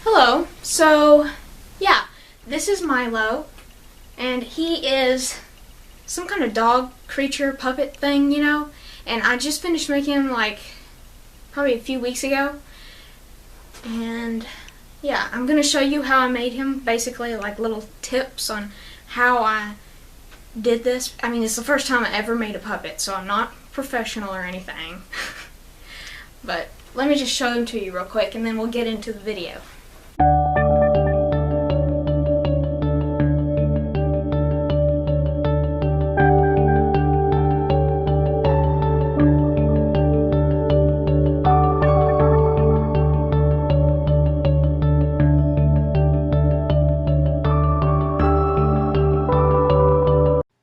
Hello. So, yeah, this is Milo, and he is some kind of dog creature puppet thing, and I just finished making him like probably a few weeks ago. And yeah, I'm going to show you how I made him, basically like little tips on how I did this. I mean, it's the first time I ever made a puppet, so I'm not professional or anything. But let me just show him to you real quick, and then we'll get into the video.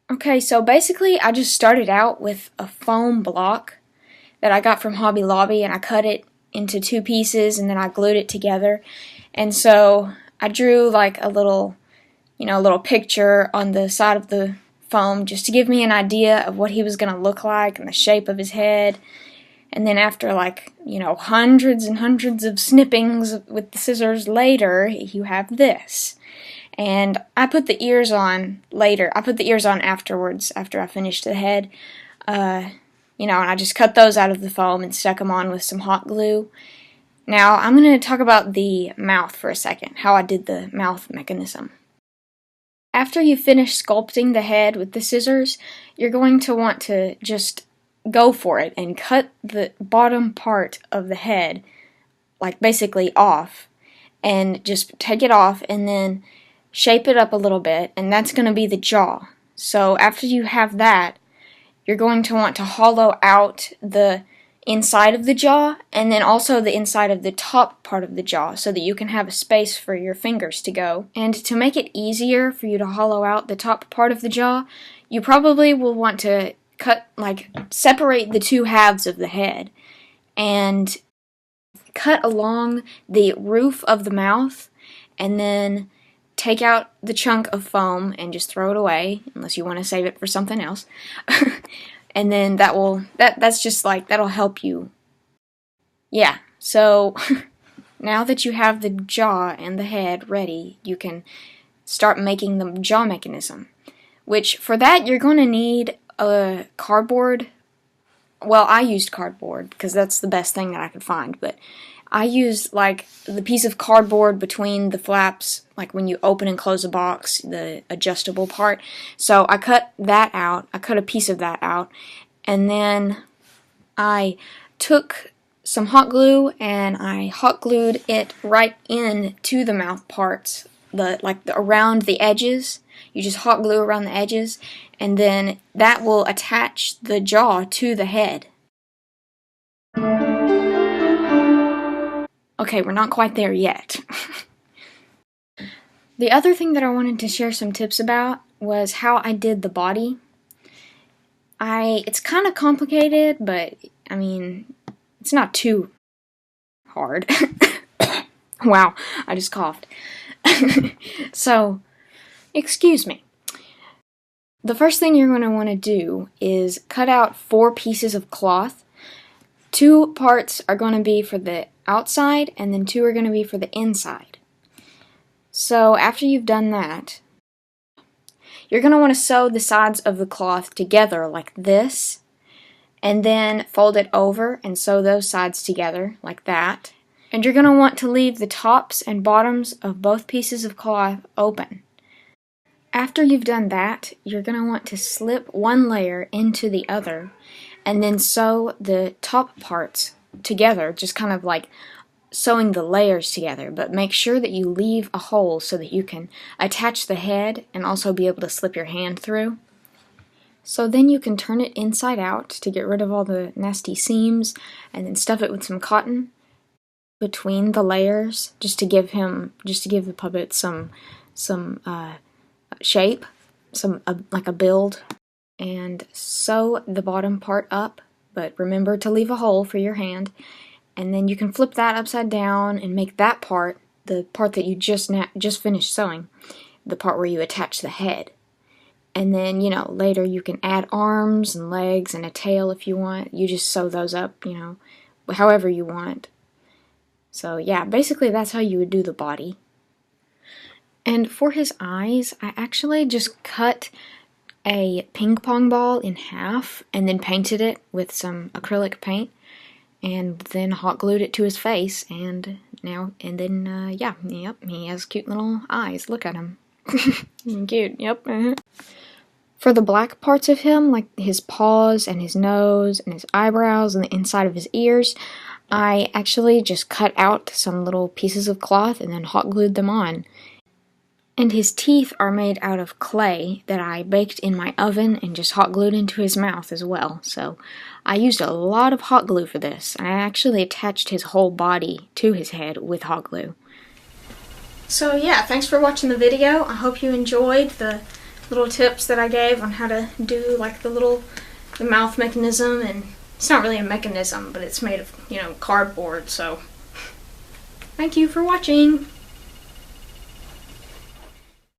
Okay, so basically I just started out with a foam block that I got from Hobby Lobby, and I cut it into two pieces and then I glued it together. And so I drew like a little picture on the side of the foam just to give me an idea of what he was going to look like and the shape of his head. And then after hundreds and hundreds of snippings with the scissors later, you have this. And I put the ears on later. I put the ears on afterwards, after I finished the head. And I just cut those out of the foam and stuck them on with some hot glue. Now, I'm going to talk about the mouth for a second, how I did the mouth mechanism. After you finish sculpting the head with the scissors, you're going to want to just go for it and cut the bottom part of the head, like basically off, and just take it off and then shape it up a little bit, and that's going to be the jaw. So after you have that, you're going to want to hollow out the inside of the jaw and then also the inside of the top part of the jaw so that you can have a space for your fingers to go. And to make it easier for you to hollow out the top part of the jaw, you probably will want to separate the two halves of the head and cut along the roof of the mouth, and then take out the chunk of foam and just throw it away, unless you want to save it for something else. And then that'll help you. Yeah, so now that you have the jaw and the head ready, you can start making the jaw mechanism. Which, for that, you're going to need a cardboard. Well, I used cardboard because that's the best thing that I could find, but I used the piece of cardboard between the flaps, like when you open and close a box, the adjustable part. So I cut that out. I cut a piece of that out, and then I took some hot glue and I hot glued it right into the mouth parts, around the edges. You just hot glue around the edges, and then that will attach the jaw to the head. Okay, we're not quite there yet. The other thing that I wanted to share some tips about was how I did the body. It's kind of complicated, but, I mean, it's not too hard. Wow, I just coughed. So, excuse me. The first thing you're going to want to do is cut out 4 pieces of cloth. 2 parts are going to be for the outside, and then 2 are going to be for the inside. So after you've done that, you're going to want to sew the sides of the cloth together like this, and then fold it over and sew those sides together like that. And you're going to want to leave the tops and bottoms of both pieces of cloth open. After you've done that, you're going to want to slip one layer into the other and then sew the top parts together, just kind of like sewing the layers together, but make sure that you leave a hole so that you can attach the head and also be able to slip your hand through. So then you can turn it inside out to get rid of all the nasty seams, and then stuff it with some cotton between the layers just to give the puppet some shape, like a build, and sew the bottom part up, but remember to leave a hole for your hand. And then you can flip that upside down and make that part, the part that you just finished sewing, the part where you attach the head. And then, later you can add arms and legs and a tail if you want. You just sew those up, however you want. So yeah, basically that's how you would do the body. And for his eyes, I actually just cut a ping pong ball in half and then painted it with some acrylic paint and then hot glued it to his face, and yeah, yep, he has cute little eyes. Look at him. Cute, yep. For the black parts of him, like his paws and his nose and his eyebrows and the inside of his ears, I actually just cut out some little pieces of cloth and then hot glued them on. And his teeth are made out of clay that I baked in my oven and just hot glued into his mouth as well. So I used a lot of hot glue for this, and I actually attached his whole body to his head with hot glue. So yeah, thanks for watching the video. I hope you enjoyed the little tips that I gave on how to do like the mouth mechanism, and it's not really a mechanism, but it's made of, cardboard, so thank you for watching.